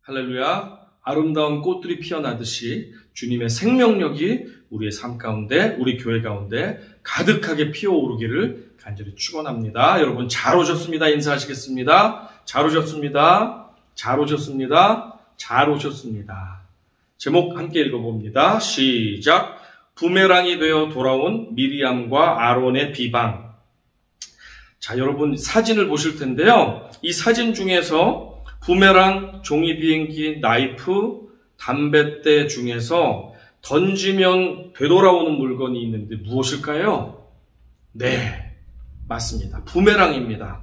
할렐루야. 아름다운 꽃들이 피어나듯이 주님의 생명력이 우리의 삶 가운데, 우리 교회 가운데 가득하게 피어오르기를 간절히 축원합니다. 여러분 잘 오셨습니다. 인사하시겠습니다. 잘 오셨습니다. 잘 오셨습니다. 잘 오셨습니다. 제목 함께 읽어봅니다. 시작. 부메랑이 되어 돌아온 미리암과 아론의 비방. 자, 여러분 사진을 보실 텐데요. 이 사진 중에서 부메랑, 종이비행기, 나이프, 담뱃대 중에서 던지면 되돌아오는 물건이 있는데 무엇일까요? 네, 맞습니다. 부메랑입니다.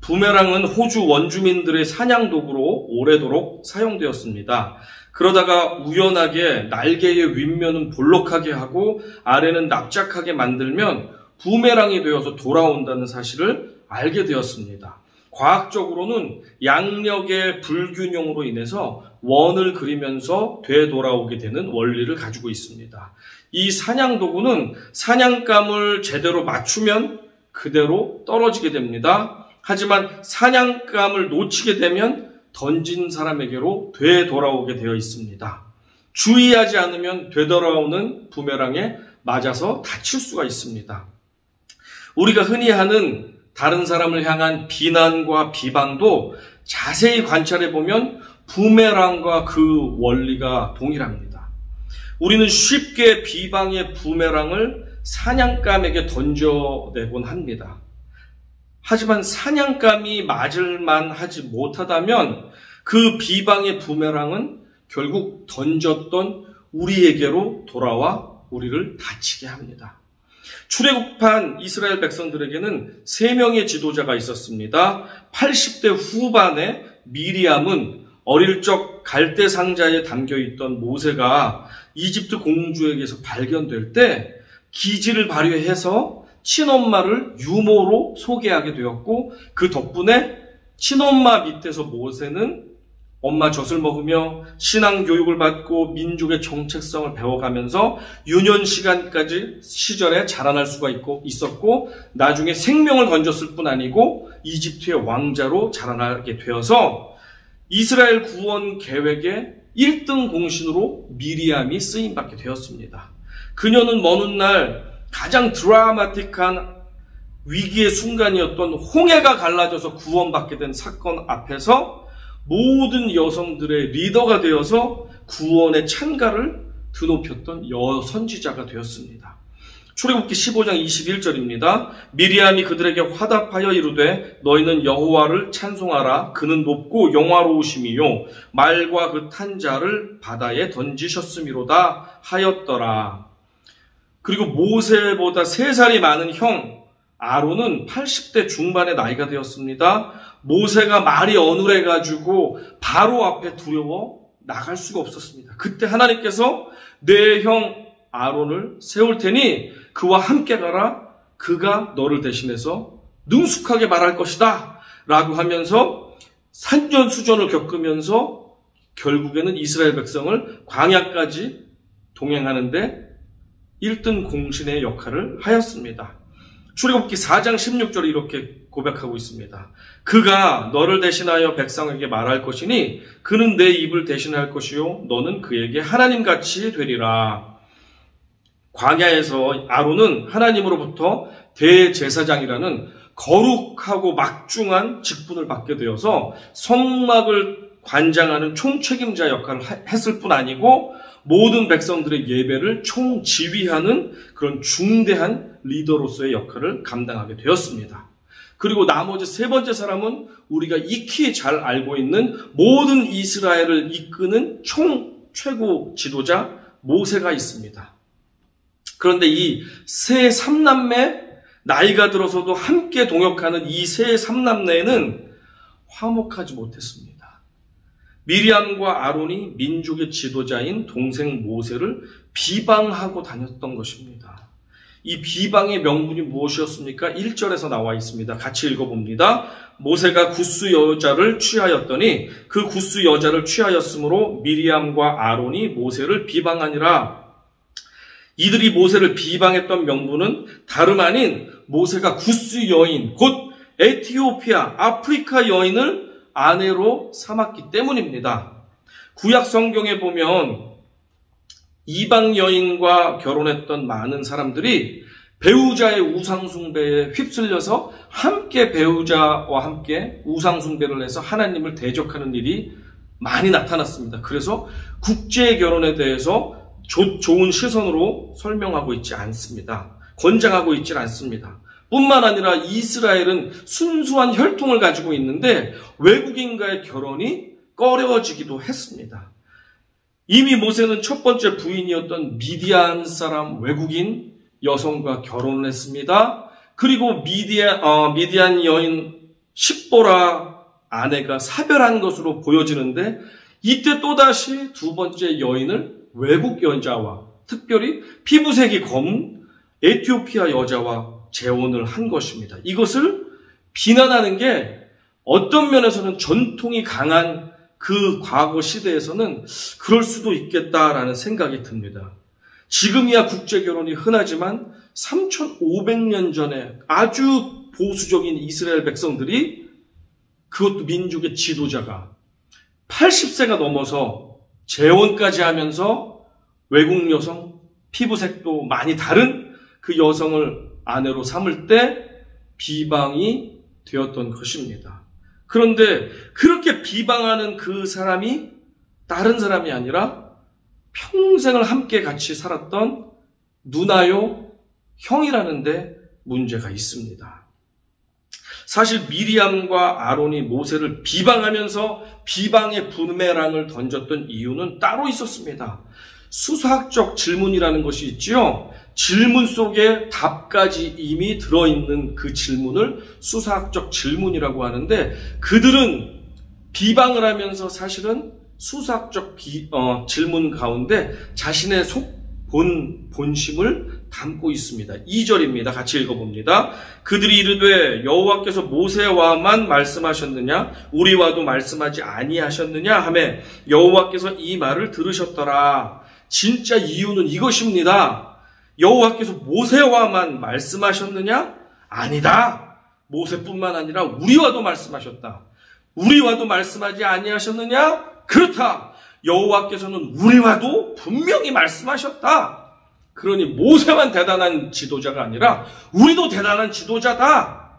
부메랑은 호주 원주민들의 사냥 도구로 오래도록 사용되었습니다. 그러다가 우연하게 날개의 윗면은 볼록하게 하고 아래는 납작하게 만들면 부메랑이 되어서 돌아온다는 사실을 알게 되었습니다. 과학적으로는 양력의 불균형으로 인해서 원을 그리면서 되돌아오게 되는 원리를 가지고 있습니다. 이 사냥 도구는 사냥감을 제대로 맞추면 그대로 떨어지게 됩니다. 하지만 사냥감을 놓치게 되면 던진 사람에게로 되돌아오게 되어 있습니다. 주의하지 않으면 되돌아오는 부메랑에 맞아서 다칠 수가 있습니다. 우리가 흔히 하는 다른 사람을 향한 비난과 비방도 자세히 관찰해 보면 부메랑과 그 원리가 동일합니다. 우리는 쉽게 비방의 부메랑을 사냥감에게 던져내곤 합니다. 하지만 사냥감이 맞을만 하지 못하다면 그 비방의 부메랑은 결국 던졌던 우리에게로 돌아와 우리를 다치게 합니다. 출애굽한 이스라엘 백성들에게는 3명의 지도자가 있었습니다. 80대 후반에 미리암은 어릴 적 갈대 상자에 담겨있던 모세가 이집트 공주에게서 발견될 때 기지를 발휘해서 친엄마를 유모로 소개하게 되었고, 그 덕분에 친엄마 밑에서 모세는 엄마 젖을 먹으며 신앙 교육을 받고 민족의 정체성을 배워가면서 유년 시절에 자라날 수가 있었고, 나중에 생명을 건졌을 뿐 아니고 이집트의 왕자로 자라나게 되어서 이스라엘 구원 계획의 1등 공신으로 미리암이 쓰임받게 되었습니다. 그녀는 먼 훗날 가장 드라마틱한 위기의 순간이었던 홍해가 갈라져서 구원받게 된 사건 앞에서 모든 여성들의 리더가 되어서 구원의 찬가를 드높였던 여선지자가 되었습니다. 출애굽기 15장 21절입니다. 미리암이 그들에게 화답하여 이르되 너희는 여호와를 찬송하라. 그는 높고 영화로우심이요 말과 그 탄 자를 바다에 던지셨음이로다 하였더라. 그리고 모세보다 3살이 많은 형 아론은 80대 중반의 나이가 되었습니다. 모세가 말이 어눌해가지고 바로 앞에 두려워 나갈 수가 없었습니다. 그때 하나님께서 내 형 아론을 세울 테니 그와 함께 가라. 그가 너를 대신해서 능숙하게 말할 것이다 라고 하면서 산전수전을 겪으면서 결국에는 이스라엘 백성을 광야까지 동행하는데 1등 공신의 역할을 하였습니다. 출애굽기 4장 16절에 이렇게 고백하고 있습니다. 그가 너를 대신하여 백성에게 말할 것이니 그는 내 입을 대신할 것이요 너는 그에게 하나님같이 되리라. 광야에서 아론은 하나님으로부터 대제사장이라는 거룩하고 막중한 직분을 받게 되어서 성막을 관장하는 총책임자 역할을 했을 뿐 아니고 모든 백성들의 예배를 총지휘하는 그런 중대한 리더로서의 역할을 감당하게 되었습니다. 그리고 나머지 3번째 사람은 우리가 익히 잘 알고 있는 모든 이스라엘을 이끄는 최고 지도자 모세가 있습니다. 그런데 이 세 3남매, 나이가 들어서도 함께 동역하는 이 세 3남매는 화목하지 못했습니다. 미리암과 아론이 민족의 지도자인 동생 모세를 비방하고 다녔던 것입니다. 이 비방의 명분이 무엇이었습니까? 1절에서 나와 있습니다. 같이 읽어봅니다. 모세가 굿수 여자를 취하였더니 그 굿수 여자를 취하였으므로 미리암과 아론이 모세를 비방하니라. 이들이 모세를 비방했던 명분은 다름 아닌 모세가 굿수 여인, 곧 에티오피아, 아프리카 여인을 아내로 삼았기 때문입니다. 구약 성경에 보면 이방 여인과 결혼했던 많은 사람들이 배우자의 우상숭배에 휩쓸려서 함께 배우자와 함께 우상숭배를 해서 하나님을 대적하는 일이 많이 나타났습니다. 그래서 국제결혼에 대해서 좋은 시선으로 설명하고 있지 않습니다. 권장하고 있지 않습니다. 뿐만 아니라 이스라엘은 순수한 혈통을 가지고 있는데 외국인과의 결혼이 꺼려지기도 했습니다. 이미 모세는 첫 번째 부인이었던 미디안 사람 외국인 여성과 결혼을 했습니다. 그리고 미디안 여인 십보라 아내가 사별한 것으로 보여지는데 이때 또다시 두 번째 여인을 외국 여자와 특별히 피부색이 검은 에티오피아 여자와 재혼을 한 것입니다. 이것을 비난하는 게 어떤 면에서는 전통이 강한 그 과거 시대에서는 그럴 수도 있겠다라는 생각이 듭니다. 지금이야 국제결혼이 흔하지만 3,500년 전에 아주 보수적인 이스라엘 백성들이 그것도 민족의 지도자가 80세가 넘어서 재혼까지 하면서 외국 여성, 피부색도 많이 다른 그 여성을 아내로 삼을 때 비방이 되었던 것입니다. 그런데 그렇게 비방하는 그 사람이 다른 사람이 아니라 평생을 함께 같이 살았던 누나요, 형이라는데 문제가 있습니다. 사실 미리암과 아론이 모세를 비방하면서 비방의 부메랑을 던졌던 이유는 따로 있었습니다. 수사학적 질문이라는 것이 있지요. 질문 속에 답까지 이미 들어있는 그 질문을 수사학적 질문이라고 하는데 그들은 비방을 하면서 사실은 수사학적 질문 가운데 자신의 본심을 담고 있습니다. 2절입니다. 같이 읽어봅니다. 그들이 이르되 여호와께서 모세와만 말씀하셨느냐 우리와도 말씀하지 아니하셨느냐 하매 여호와께서 이 말을 들으셨더라. 진짜 이유는 이것입니다. 여호와께서 모세와만 말씀하셨느냐? 아니다. 모세뿐만 아니라 우리와도 말씀하셨다. 우리와도 말씀하지 아니하셨느냐? 그렇다. 여호와께서는 우리와도 분명히 말씀하셨다. 그러니 모세만 대단한 지도자가 아니라 우리도 대단한 지도자다.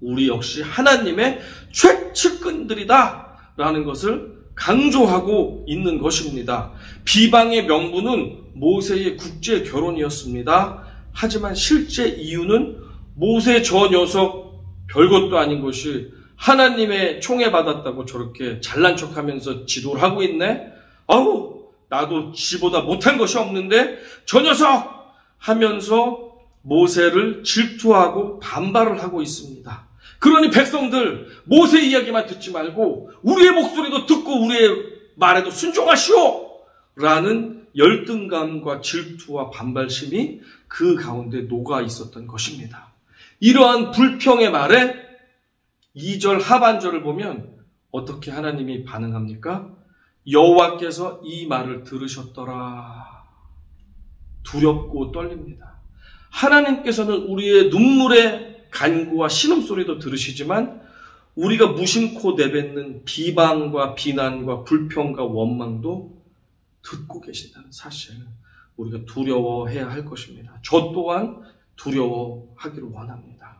우리 역시 하나님의 최측근들이다 라는 것을 강조하고 있는 것입니다. 비방의 명분은 모세의 국제 결혼이었습니다. 하지만 실제 이유는 모세 저 녀석 별것도 아닌 것이 하나님의 총애받았다고 저렇게 잘난 척하면서 지도를 하고 있네. 아우 나도 지보다 못한 것이 없는데 저 녀석 하면서 모세를 질투하고 반발을 하고 있습니다. 그러니 백성들 모세 이야기만 듣지 말고 우리의 목소리도 듣고 우리의 말에도 순종하시오 라는 열등감과 질투와 반발심이 그 가운데 녹아 있었던 것입니다. 이러한 불평의 말에 2절 하반절을 보면 어떻게 하나님이 반응합니까? 여호와께서 이 말을 들으셨더라. 두렵고 떨립니다. 하나님께서는 우리의 눈물의 간구와 신음소리도 들으시지만 우리가 무심코 내뱉는 비방과 비난과 불평과 원망도 듣고 계신다는 사실을 우리가 두려워해야 할 것입니다. 저 또한 두려워하기를 원합니다.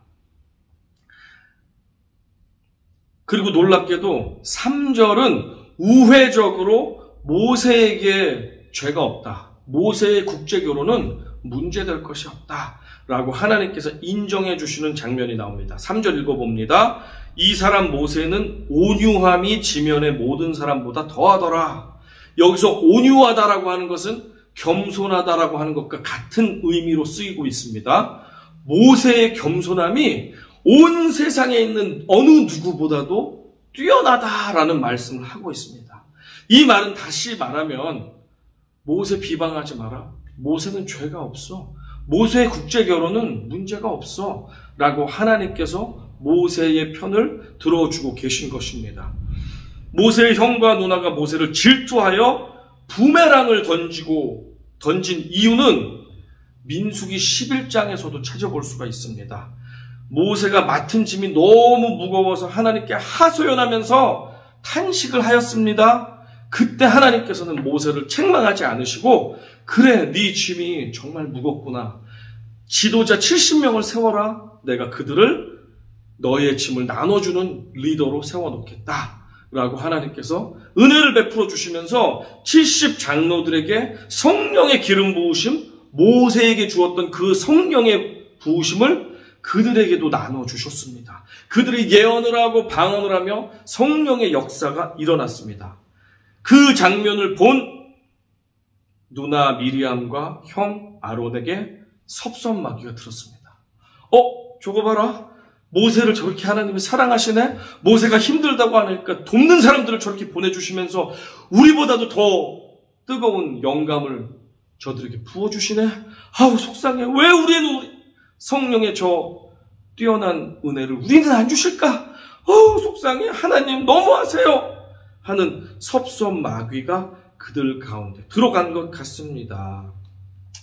그리고 놀랍게도 3절은 우회적으로 모세에게 죄가 없다. 모세의 국제결혼은 문제될 것이 없다. 라고 하나님께서 인정해 주시는 장면이 나옵니다. 3절 읽어봅니다. 이 사람 모세는 온유함이 지면의 모든 사람보다 더하더라. 여기서 온유하다라고 하는 것은 겸손하다라고 하는 것과 같은 의미로 쓰이고 있습니다. 모세의 겸손함이 온 세상에 있는 어느 누구보다도 뛰어나다라는 말씀을 하고 있습니다. 이 말은 다시 말하면 모세 비방하지 마라. 모세는 죄가 없어. 모세의 국제결혼은 문제가 없어. 라고 하나님께서 모세의 편을 들어주고 계신 것입니다. 모세의 형과 누나가 모세를 질투하여 부메랑을 던진 이유는 민수기 11장에서도 찾아볼 수가 있습니다. 모세가 맡은 짐이 너무 무거워서 하나님께 하소연하면서 탄식을 하였습니다. 그때 하나님께서는 모세를 책망하지 않으시고 그래 네 짐이 정말 무겁구나. 지도자 70명을 세워라. 내가 그들을 너의 짐을 나눠주는 리더로 세워놓겠다. 라고 하나님께서 은혜를 베풀어 주시면서 70 장로들에게 성령의 기름 부으심, 모세에게 주었던 그 성령의 부으심을 그들에게도 나눠주셨습니다. 그들이 예언을 하고 방언을 하며 성령의 역사가 일어났습니다. 그 장면을 본 누나 미리암과 형 아론에게 섭섭마귀가 들었습니다. 저거 봐라. 모세를 저렇게 하나님이 사랑하시네? 모세가 힘들다고 하니까 돕는 사람들을 저렇게 보내주시면서 우리보다도 더 뜨거운 영감을 저들에게 부어주시네? 아우 속상해. 왜 우리는 성령의 저 뛰어난 은혜를 우리는 안 주실까? 속상해. 하나님 너무하세요. 하는 섭섭마귀가 그들 가운데 들어간 것 같습니다.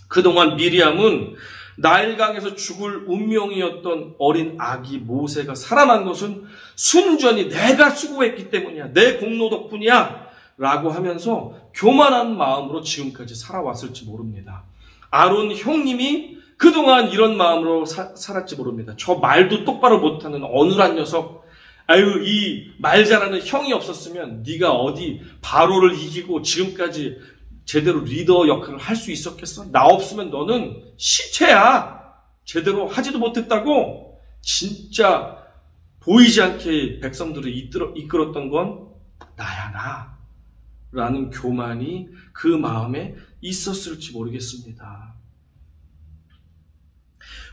그동안 미리암은 나일강에서 죽을 운명이었던 어린 아기 모세가 살아난 것은 순전히 내가 수고했기 때문이야. 내 공로 덕분이야. 라고 하면서 교만한 마음으로 지금까지 살아왔을지 모릅니다. 아론 형님이 그동안 이런 마음으로 살았지 모릅니다. 저 말도 똑바로 못하는 어눌한 녀석. 아유, 이 말 잘하는 형이 없었으면 네가 어디 바로를 이기고 지금까지 제대로 리더 역할을 할 수 있었겠어? 나 없으면 너는 시체야. 제대로 하지도 못했다고. 진짜 보이지 않게 백성들을 이끌었던 건 나야 나. 라는 교만이 그 마음에 있었을지 모르겠습니다.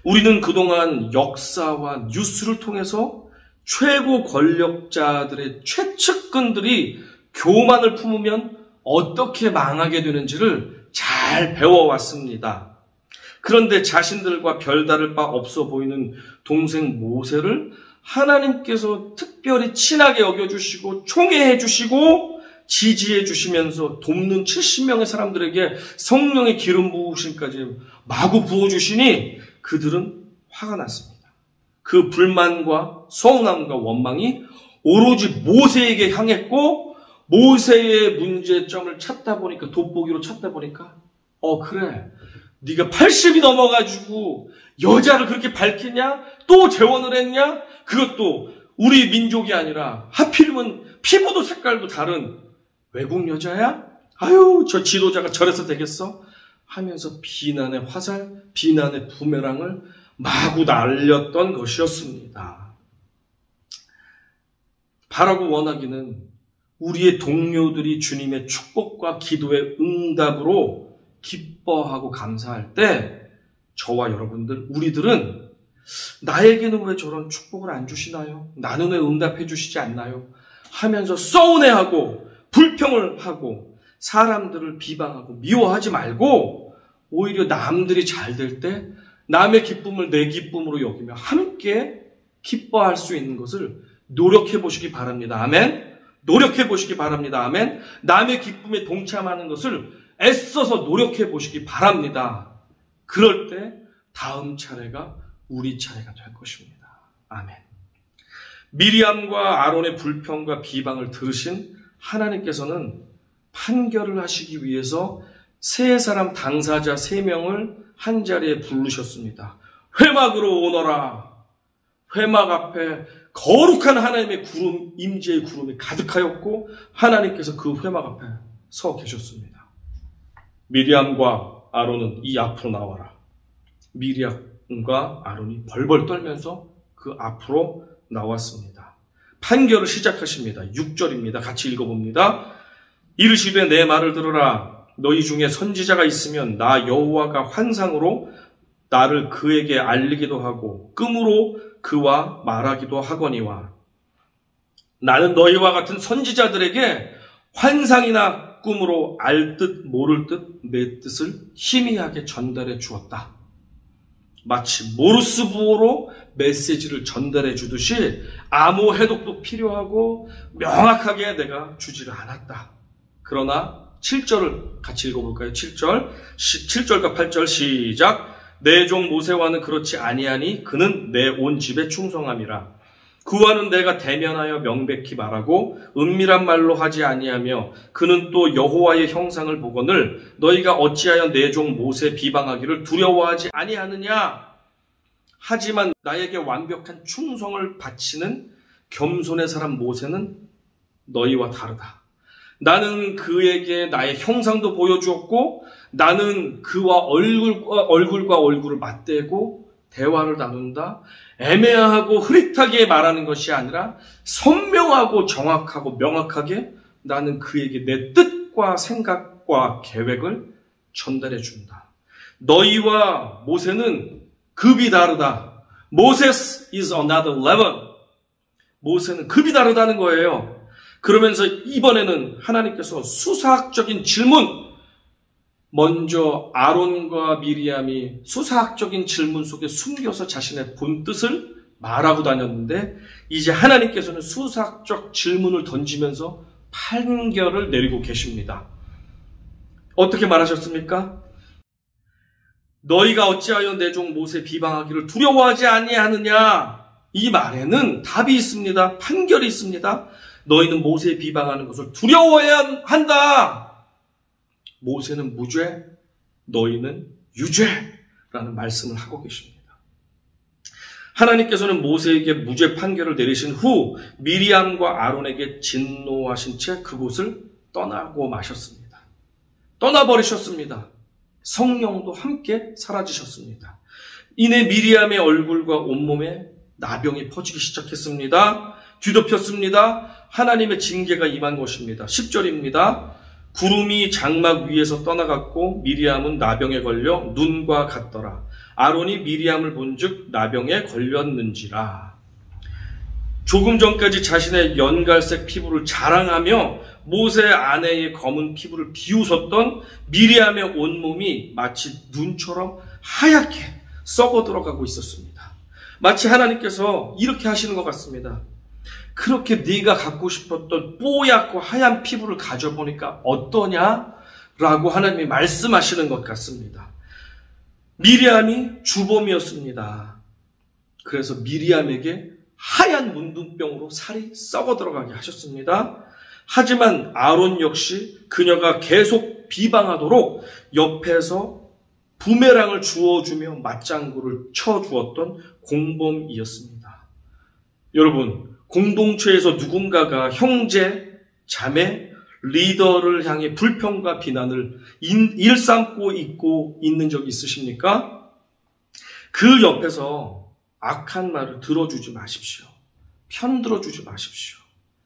우리는 그동안 역사와 뉴스를 통해서 최고 권력자들의 최측근들이 교만을 품으면 어떻게 망하게 되는지를 잘 배워왔습니다. 그런데 자신들과 별다를 바 없어 보이는 동생 모세를 하나님께서 특별히 친하게 여겨주시고 총애해 주시고 지지해 주시면서 돕는 70명의 사람들에게 성령의 기름 부으심까지 마구 부어주시니 그들은 화가 났습니다. 그 불만과 서운함과 원망이 오로지 모세에게 향했고 모세의 문제점을 찾다 보니까 돋보기로 찾다 보니까 그래 네가 80이 넘어가지고 여자를 그렇게 밝히냐? 또 재혼을 했냐? 그것도 우리 민족이 아니라 하필이면 피부도 색깔도 다른 외국 여자야? 아유 저 지도자가 저래서 되겠어? 하면서 비난의 화살, 비난의 부메랑을 마구 날렸던 것이었습니다. 바라고 원하기는 우리의 동료들이 주님의 축복과 기도의 응답으로 기뻐하고 감사할 때 저와 여러분들, 우리들은 나에게는 왜 저런 축복을 안 주시나요? 나는 왜 응답해 주시지 않나요? 하면서 서운해하고 불평을 하고 사람들을 비방하고 미워하지 말고 오히려 남들이 잘 될 때 남의 기쁨을 내 기쁨으로 여기며 함께 기뻐할 수 있는 것을 노력해 보시기 바랍니다. 아멘. 노력해 보시기 바랍니다. 아멘. 남의 기쁨에 동참하는 것을 애써서 노력해 보시기 바랍니다. 그럴 때 다음 차례가 우리 차례가 될 것입니다. 아멘. 미리암과 아론의 불평과 비방을 들으신 하나님께서는 판결을 하시기 위해서 세 사람 당사자 3명을 한자리에 부르셨습니다. 회막으로 오너라. 회막 앞에 거룩한 하나님의 구름, 임재의 구름이 가득하였고 하나님께서 그 회막 앞에 서 계셨습니다. 미리암과 아론은 이 앞으로 나와라. 미리암과 아론이 벌벌 떨면서 그 앞으로 나왔습니다. 판결을 시작하십니다. 6절입니다. 같이 읽어봅니다. 이르시되 내 말을 들으라. 너희 중에 선지자가 있으면 나 여호와가 환상으로 나를 그에게 알리기도 하고 꿈으로 그와 말하기도 하거니와 나는 너희와 같은 선지자들에게 환상이나 꿈으로 알 듯 모를 듯 내 뜻을 희미하게 전달해 주었다. 마치 모르스 부호로 메시지를 전달해 주듯이 암호 해독도 필요하고 명확하게 내가 주지를 않았다. 그러나 7절을 같이 읽어볼까요? 7절과 8절 시작. 내 종 모세와는 그렇지 아니하니 그는 내 온 집에 충성함이라. 그와는 내가 대면하여 명백히 말하고 은밀한 말로 하지 아니하며 그는 또 여호와의 형상을 보거늘 너희가 어찌하여 내 종 모세 비방하기를 두려워하지 아니하느냐. 하지만 나에게 완벽한 충성을 바치는 겸손의 사람 모세는 너희와 다르다. 나는 그에게 나의 형상도 보여주었고 나는 그와 얼굴과 얼굴을 맞대고 대화를 나눈다. 애매하고 흐릿하게 말하는 것이 아니라 선명하고 정확하고 명확하게 나는 그에게 내 뜻과 생각과 계획을 전달해 준다. 너희와 모세는 급이 다르다. Moses is another level. 모세는 급이 다르다는 거예요. 그러면서 이번에는 하나님께서 수사학적인 질문, 먼저 아론과 미리암이 수사학적인 질문 속에 숨겨서 자신의 본뜻을 말하고 다녔는데 이제 하나님께서는 수사학적 질문을 던지면서 판결을 내리고 계십니다. 어떻게 말하셨습니까? 너희가 어찌하여 내 종 모세 비방하기를 두려워하지 아니하느냐. 이 말에는 답이 있습니다. 판결이 있습니다. 너희는 모세 비방하는 것을 두려워해야 한다. 모세는 무죄, 너희는 유죄라는 말씀을 하고 계십니다. 하나님께서는 모세에게 무죄 판결을 내리신 후 미리암과 아론에게 진노하신 채 그곳을 떠나고 마셨습니다. 떠나버리셨습니다. 성령도 함께 사라지셨습니다. 이내 미리암의 얼굴과 온몸에 나병이 퍼지기 시작했습니다. 뒤덮였습니다. 하나님의 징계가 임한 것입니다. 10절입니다. 구름이 장막 위에서 떠나갔고 미리암은 나병에 걸려 눈과 같더라. 아론이 미리암을 본즉 나병에 걸렸는지라. 조금 전까지 자신의 연갈색 피부를 자랑하며 모세 아내의 검은 피부를 비웃었던 미리암의 온몸이 마치 눈처럼 하얗게 썩어 들어가고 있었습니다. 마치 하나님께서 이렇게 하시는 것 같습니다. 그렇게 네가 갖고 싶었던 뽀얗고 하얀 피부를 가져보니까 어떠냐? 라고 하나님이 말씀하시는 것 같습니다. 미리암이 주범이었습니다. 그래서 미리암에게 하얀 문둥병으로 살이 썩어 들어가게 하셨습니다. 하지만 아론 역시 그녀가 계속 비방하도록 옆에서 부메랑을 주워주며 맞장구를 쳐주었던 공범이었습니다. 여러분, 공동체에서 누군가가 형제, 자매, 리더를 향해 불평과 비난을 일삼고 있는 적 있으십니까? 그 옆에서 악한 말을 들어주지 마십시오. 편들어주지 마십시오.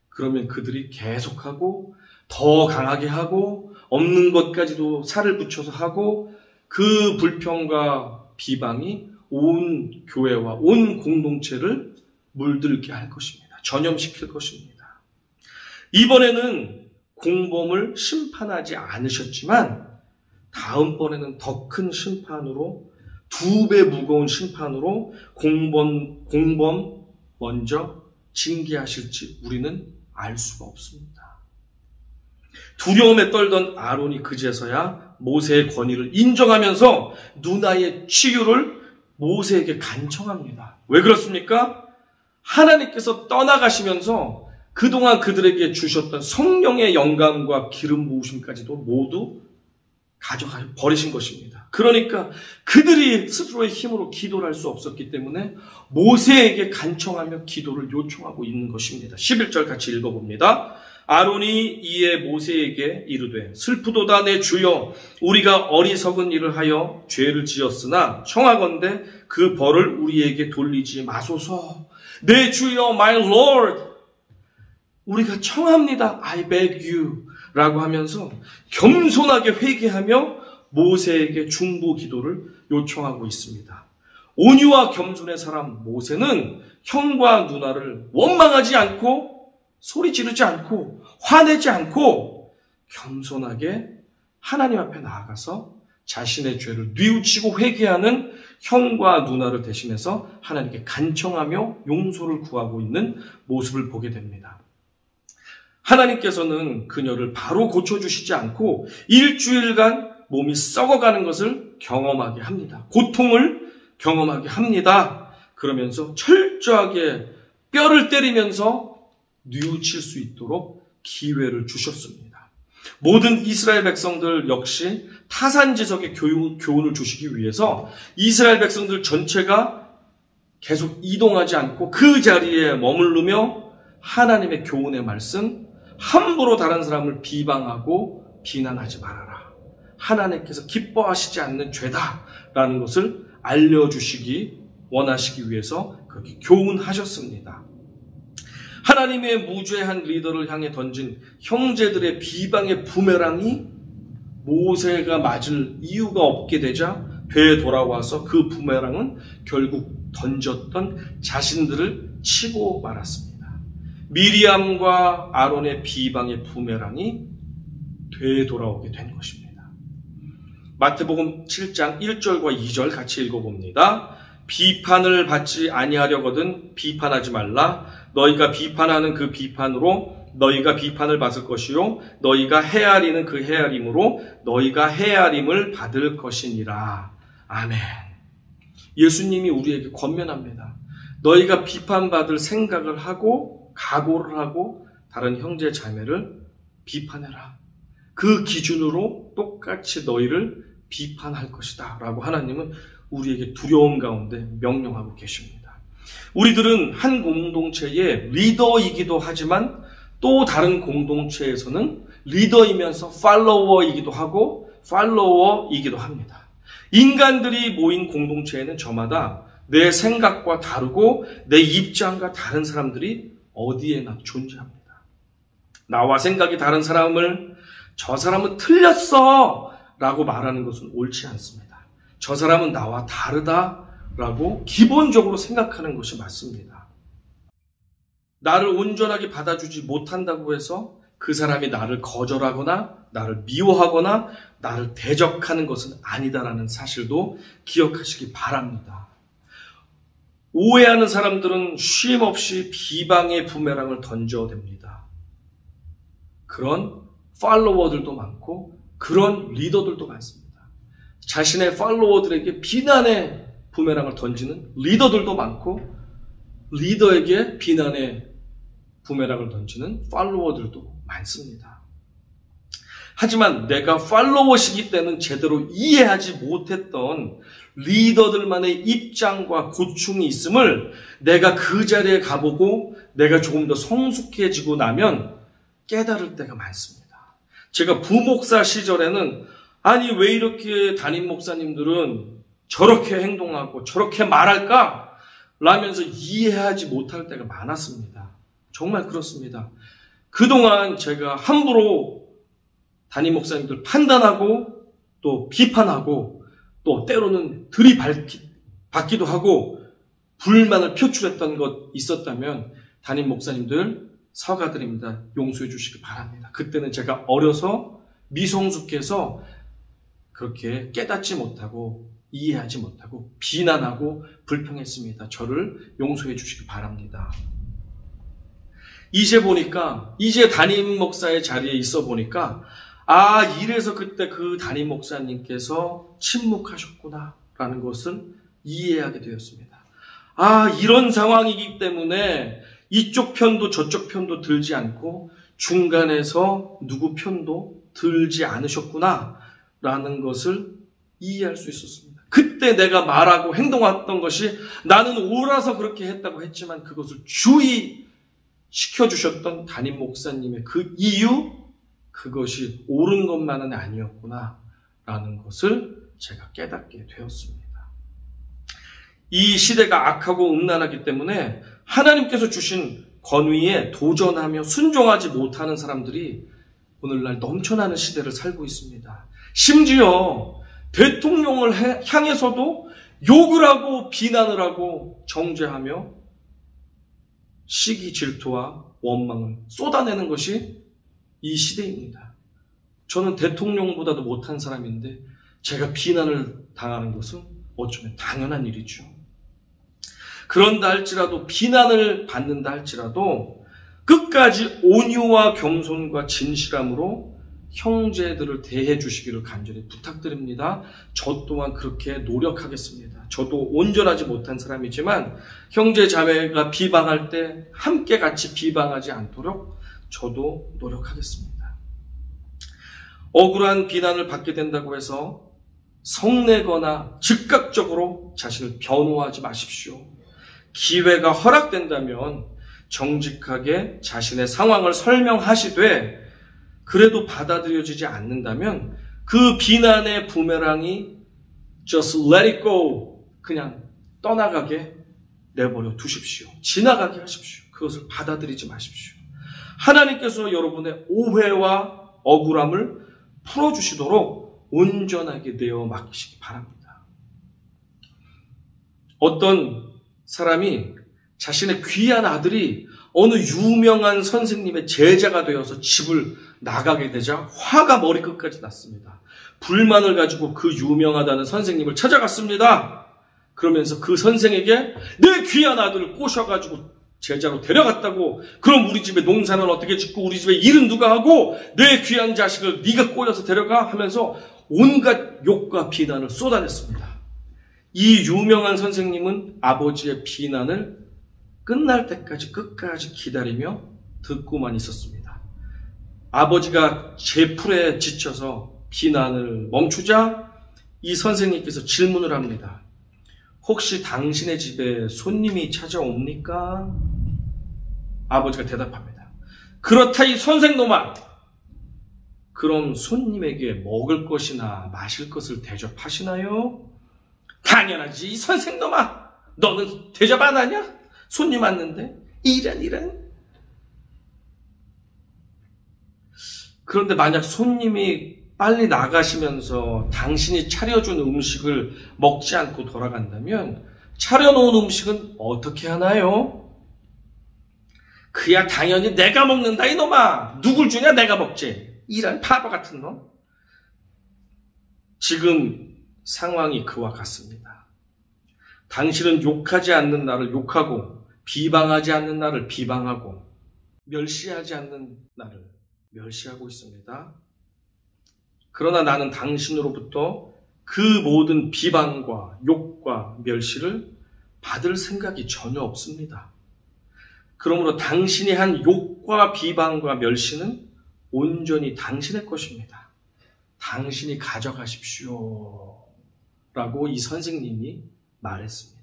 그러면 그들이 계속하고 더 강하게 하고 없는 것까지도 살을 붙여서 하고 그 불평과 비방이 온 교회와 온 공동체를 물들게 할 것입니다. 전염시킬 것입니다. 이번에는 공범을 심판하지 않으셨지만 다음번에는 더 큰 심판으로 2배 무거운 심판으로 공범 먼저 징계하실지 우리는 알 수가 없습니다. 두려움에 떨던 아론이 그제서야 모세의 권위를 인정하면서 누나의 치유를 모세에게 간청합니다. 왜 그렇습니까? 하나님께서 떠나가시면서 그동안 그들에게 주셨던 성령의 영감과 기름 부으심까지도 모두 버리신 것입니다. 그러니까 그들이 스스로의 힘으로 기도를 할 수 없었기 때문에 모세에게 간청하며 기도를 요청하고 있는 것입니다. 11절 같이 읽어봅니다. 아론이 이에 모세에게 이르되 슬프도다 내 주여 우리가 어리석은 일을 하여 죄를 지었으나 청하건대 그 벌을 우리에게 돌리지 마소서. 내 주여 my lord 우리가 청합니다. I beg you 라고 하면서 겸손하게 회개하며 모세에게 중보 기도를 요청하고 있습니다. 온유와 겸손의 사람 모세는 형과 누나를 원망하지 않고 소리 지르지 않고 화내지 않고 겸손하게 하나님 앞에 나아가서 자신의 죄를 뉘우치고 회개하는 형과 누나를 대신해서 하나님께 간청하며 용서를 구하고 있는 모습을 보게 됩니다. 하나님께서는 그녀를 바로 고쳐주시지 않고 일주일간 몸이 썩어가는 것을 경험하게 합니다. 고통을 경험하게 합니다. 그러면서 철저하게 뼈를 때리면서 뉘우칠 수 있도록 기회를 주셨습니다. 모든 이스라엘 백성들 역시 타산지석의 교훈을 주시기 위해서 이스라엘 백성들 전체가 계속 이동하지 않고 그 자리에 머무르며 하나님의 교훈의 말씀, 함부로 다른 사람을 비방하고 비난하지 말아라. 하나님께서 기뻐하시지 않는 죄다라는 것을 알려주시기 원하시기 위해서 그렇게 교훈하셨습니다. 하나님의 무죄한 리더를 향해 던진 형제들의 비방의 부메랑이 모세가 맞을 이유가 없게 되자 되돌아와서 그 부메랑은 결국 던졌던 자신들을 치고 말았습니다. 미리암과 아론의 비방의 부메랑이 되돌아오게 된 것입니다. 마태복음 7장 1절과 2절 같이 읽어봅니다. 비판을 받지 아니하려거든 비판하지 말라. 너희가 비판하는 그 비판으로 너희가 비판을 받을 것이요 너희가 헤아리는 그 헤아림으로 너희가 헤아림을 받을 것이니라. 아멘. 예수님이 우리에게 권면합니다. 너희가 비판받을 생각을 하고 각오를 하고 다른 형제 자매를 비판해라. 그 기준으로 똑같이 너희를 비판할 것이다 라고 하나님은 우리에게 두려움 가운데 명령하고 계십니다. 우리들은 한 공동체의 리더이기도 하지만 또 다른 공동체에서는 리더이면서 팔로워이기도 하고 팔로워이기도 합니다. 인간들이 모인 공동체에는 저마다 내 생각과 다르고 내 입장과 다른 사람들이 어디에나 존재합니다. 나와 생각이 다른 사람을 저 사람은 틀렸어 라고 말하는 것은 옳지 않습니다. 저 사람은 나와 다르다라고 기본적으로 생각하는 것이 맞습니다. 나를 온전하게 받아주지 못한다고 해서 그 사람이 나를 거절하거나 나를 미워하거나 나를 대적하는 것은 아니다라는 사실도 기억하시기 바랍니다. 오해하는 사람들은 쉼없이 비방의 부메랑을 던져댑니다. 그런 팔로워들도 많고 그런 리더들도 많습니다. 자신의 팔로워들에게 비난의 부메랑을 던지는 리더들도 많고 리더에게 비난의 부메랑을 던지는 팔로워들도 많습니다. 하지만 내가 팔로워 시기 때는 제대로 이해하지 못했던 리더들만의 입장과 고충이 있음을 내가 그 자리에 가보고 내가 조금 더 성숙해지고 나면 깨달을 때가 많습니다. 제가 부목사 시절에는 아니 왜 이렇게 담임 목사님들은 저렇게 행동하고 저렇게 말할까? 라면서 이해하지 못할 때가 많았습니다. 정말 그렇습니다. 그동안 제가 함부로 담임 목사님들 판단하고 또 비판하고 또 때로는 들이받기도 하고 불만을 표출했던 것 있었다면 담임 목사님들 사과드립니다. 용서해 주시기 바랍니다. 그때는 제가 어려서 미성숙해서 그렇게 깨닫지 못하고 이해하지 못하고 비난하고 불평했습니다. 저를 용서해 주시기 바랍니다. 이제 담임 목사의 자리에 있어 보니까 아, 이래서 그때 그 담임 목사님께서 침묵하셨구나 라는 것을 이해하게 되었습니다. 아, 이런 상황이기 때문에 이쪽 편도 저쪽 편도 들지 않고 중간에서 누구 편도 들지 않으셨구나 라는 것을 이해할 수 있었습니다. 그때 내가 말하고 행동했던 것이 나는 옳아서 그렇게 했다고 했지만 그것을 주의시켜주셨던 담임 목사님의 그 이유, 그것이 옳은 것만은 아니었구나 라는 것을 제가 깨닫게 되었습니다. 이 시대가 악하고 음란하기 때문에 하나님께서 주신 권위에 도전하며 순종하지 못하는 사람들이 오늘날 넘쳐나는 시대를 살고 있습니다. 심지어 대통령을 향해서도 욕을 하고 비난을 하고 정죄하며 시기 질투와 원망을 쏟아내는 것이 이 시대입니다. 저는 대통령보다도 못한 사람인데 제가 비난을 당하는 것은 어쩌면 당연한 일이죠. 그런다 할지라도 비난을 받는다 할지라도 끝까지 온유와 겸손과 진실함으로 형제들을 대해 주시기를 간절히 부탁드립니다. 저 또한 그렇게 노력하겠습니다. 저도 온전하지 못한 사람이지만 형제 자매가 비방할 때 함께 같이 비방하지 않도록 저도 노력하겠습니다. 억울한 비난을 받게 된다고 해서 성내거나 즉각적으로 자신을 변호하지 마십시오. 기회가 허락된다면 정직하게 자신의 상황을 설명하시되 그래도 받아들여지지 않는다면 그 비난의 부메랑이 just let it go, 그냥 떠나가게 내버려 두십시오. 지나가게 하십시오. 그것을 받아들이지 마십시오. 하나님께서 여러분의 오해와 억울함을 풀어주시도록 온전하게 내어 맡기시기 바랍니다. 어떤 사람이 자신의 귀한 아들이 어느 유명한 선생님의 제자가 되어서 집을 나가게 되자 화가 머리끝까지 났습니다. 불만을 가지고 그 유명하다는 선생님을 찾아갔습니다. 그러면서 그 선생에게 내 귀한 아들을 꼬셔가지고 제자로 데려갔다고, 그럼 우리 집에 농사는 어떻게 짓고 우리 집에 일은 누가 하고 내 귀한 자식을 네가 꼬여서 데려가 하면서 온갖 욕과 비난을 쏟아냈습니다. 이 유명한 선생님은 아버지의 비난을 끝날 때까지 끝까지 기다리며 듣고만 있었습니다. 아버지가 제풀에 지쳐서 비난을 멈추자 이 선생님께서 질문을 합니다. 혹시 당신의 집에 손님이 찾아옵니까? 아버지가 대답합니다. 그렇다 이 선생놈아! 그럼 손님에게 먹을 것이나 마실 것을 대접하시나요? 당연하지 이 선생놈아! 너는 대접 안 하냐? 손님 왔는데 이런. 그런데 만약 손님이 빨리 나가시면서 당신이 차려준 음식을 먹지 않고 돌아간다면 차려놓은 음식은 어떻게 하나요? 그야 당연히 내가 먹는다 이놈아. 누굴 주냐 내가 먹지. 이런 바보 같은 놈. 지금 상황이 그와 같습니다. 당신은 욕하지 않는 나를 욕하고 비방하지 않는 나를 비방하고 멸시하지 않는 나를 멸시하고 있습니다. 그러나 나는 당신으로부터 그 모든 비방과 욕과 멸시를 받을 생각이 전혀 없습니다. 그러므로 당신이 한 욕과 비방과 멸시는 온전히 당신의 것입니다. 당신이 가져가십시오. 라고 이 선생님이 말했습니다.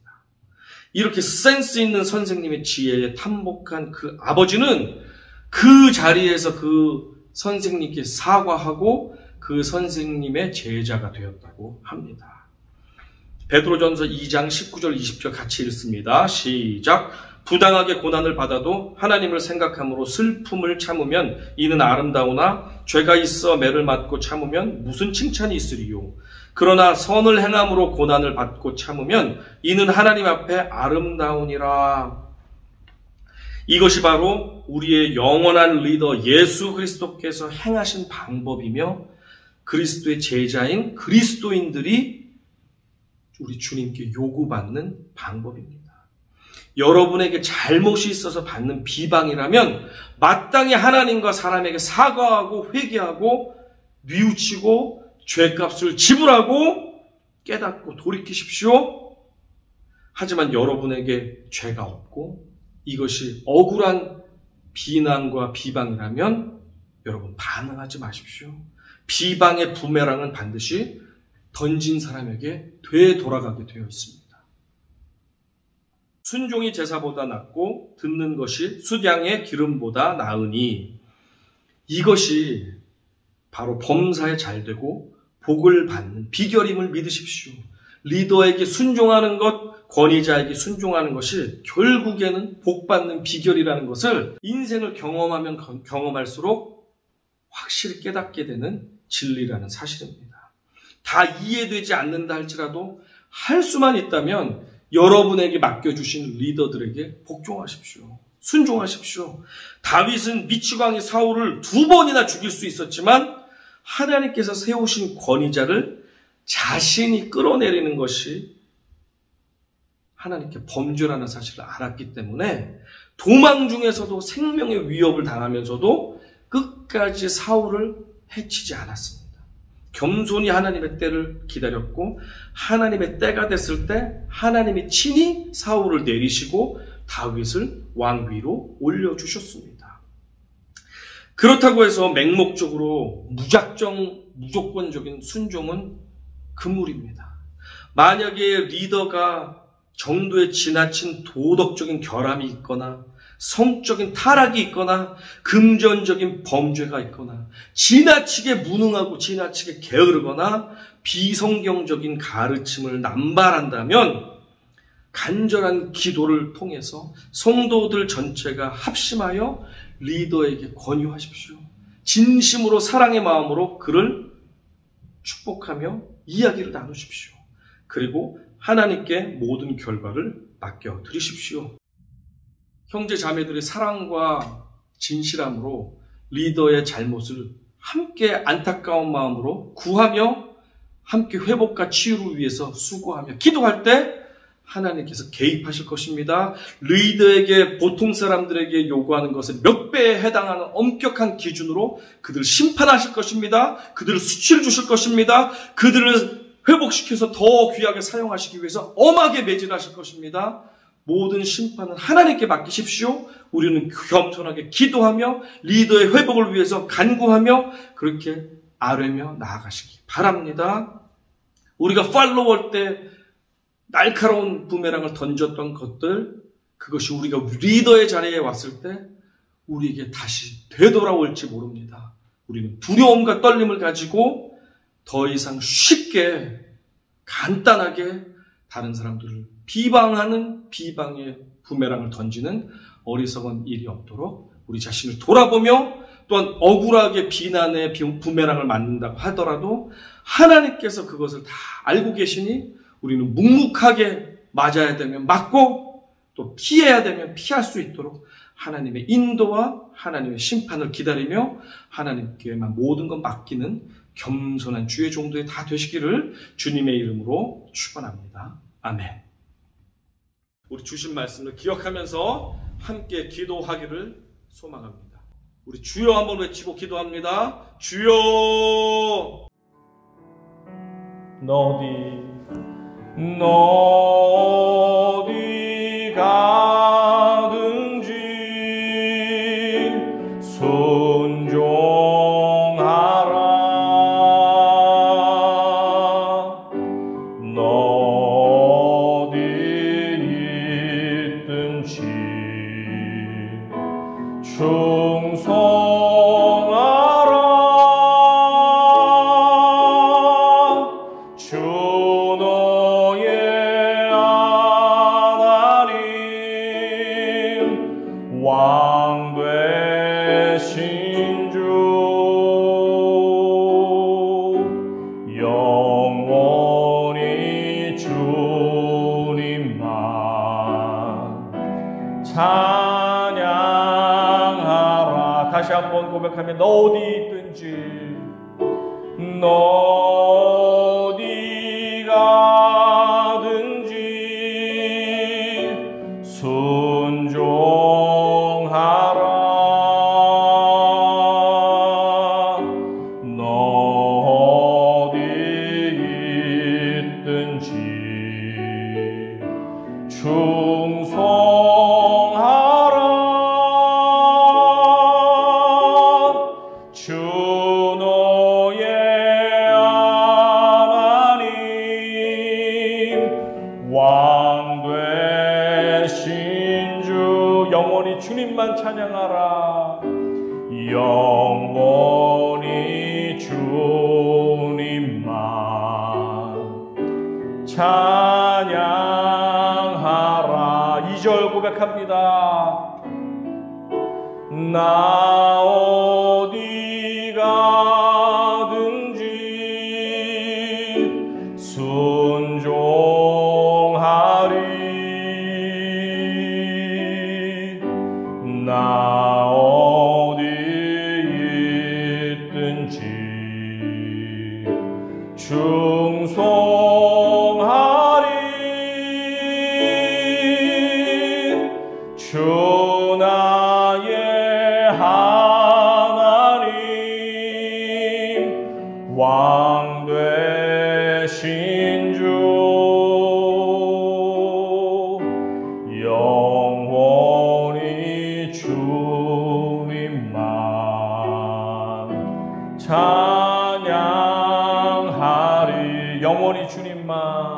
이렇게 센스 있는 선생님의 지혜에 탐복한 그 아버지는 그 자리에서 그 선생님께 사과하고 그 선생님의 제자가 되었다고 합니다. 베드로전서 2장 19절 20절 같이 읽습니다. 시작. 부당하게 고난을 받아도 하나님을 생각함으로 슬픔을 참으면 이는 아름다우나 죄가 있어 매를 맞고 참으면 무슨 칭찬이 있으리요. 그러나 선을 행함으로 고난을 받고 참으면 이는 하나님 앞에 아름다우니라. 이것이 바로 우리의 영원한 리더 예수 그리스도께서 행하신 방법이며 그리스도의 제자인 그리스도인들이 우리 주님께 요구받는 방법입니다. 여러분에게 잘못이 있어서 받는 비방이라면 마땅히 하나님과 사람에게 사과하고 회개하고 뉘우치고 죄값을 지불하고 깨닫고 돌이키십시오. 하지만 여러분에게 죄가 없고 이것이 억울한 비난과 비방이라면 여러분 반응하지 마십시오. 비방의 부메랑은 반드시 던진 사람에게 되돌아가게 되어 있습니다. 순종이 제사보다 낫고 듣는 것이 수량의 기름보다 나으니 이것이 바로 범사에 잘되고 복을 받는 비결임을 믿으십시오. 리더에게 순종하는 것, 권위자에게 순종하는 것이 결국에는 복받는 비결이라는 것을 인생을 경험하면 경험할수록 확실히 깨닫게 되는 진리라는 사실입니다. 다 이해되지 않는다 할지라도 할 수만 있다면 여러분에게 맡겨주신 리더들에게 복종하십시오. 순종하십시오. 다윗은 미치광이 사울을 2번이나 죽일 수 있었지만 하나님께서 세우신 권위자를 자신이 끌어내리는 것이 하나님께 범죄라는 사실을 알았기 때문에 도망 중에서도 생명의 위협을 당하면서도 끝까지 사울을 해치지 않았습니다. 겸손히 하나님의 때를 기다렸고 하나님의 때가 됐을 때 하나님이 친히 사울을 내리시고 다윗을 왕위로 올려주셨습니다. 그렇다고 해서 맹목적으로 무조건적인 순종은 금물입니다. 만약에 리더가 정도에 지나친 도덕적인 결함이 있거나 성적인 타락이 있거나 금전적인 범죄가 있거나 지나치게 무능하고 지나치게 게으르거나 비성경적인 가르침을 남발한다면 간절한 기도를 통해서 성도들 전체가 합심하여 리더에게 권유하십시오. 진심으로 사랑의 마음으로 그를 축복하며 이야기를 나누십시오. 그리고 하나님께 모든 결과를 맡겨드리십시오. 형제 자매들의 사랑과 진실함으로 리더의 잘못을 함께 안타까운 마음으로 구하며 함께 회복과 치유를 위해서 수고하며 기도할 때 하나님께서 개입하실 것입니다. 리더에게 보통 사람들에게 요구하는 것은 몇 배에 해당하는 엄격한 기준으로 그들을 심판하실 것입니다. 그들을 수치를 주실 것입니다. 그들을 회복시켜서 더 귀하게 사용하시기 위해서 엄하게 매질하실 것입니다. 모든 심판은 하나님께 맡기십시오. 우리는 겸손하게 기도하며 리더의 회복을 위해서 간구하며 그렇게 아뢰며 나아가시기 바랍니다. 우리가 팔로우할 때 날카로운 부메랑을 던졌던 것들, 그것이 우리가 리더의 자리에 왔을 때 우리에게 다시 되돌아올지 모릅니다. 우리는 두려움과 떨림을 가지고 더 이상 쉽게 간단하게 다른 사람들을 비방하는 비방의 부메랑을 던지는 어리석은 일이 없도록 우리 자신을 돌아보며 또한 억울하게 비난의 부메랑을 맞는다고 하더라도 하나님께서 그것을 다 알고 계시니 우리는 묵묵하게 맞아야 되면 맞고 또 피해야 되면 피할 수 있도록 하나님의 인도와 하나님의 심판을 기다리며 하나님께만 모든 것 맡기는 겸손한 주의 종들이 다 되시기를 주님의 이름으로 축원합니다. 아멘. 우리 주신 말씀을 기억하면서 함께 기도하기를 소망합니다. 우리 주여 한번 외치고 기도합니다. 주여. 너 어디 가든지 순종하라. 너 어디 있든지 충성하라. 주 너의 하나님 왕 되신 주 영원히 주님만 찬양하라. 다시 한번 고백하면 너 어디 있든지 너 어디 가든지 순종하라. 너 어디 있든지 충성하라. 주 너의 하나님 왕 되신 주 영원히 주님만 찬양하라. 영원히 주님만 찬양하라. 2절 고백합니다. 나 어디 가든지 순종하리. 나 어디 있든지 충성하리. 주 나의 하나님 왕 되신 주 영원히 주님만 찬양하리 영원히 주님만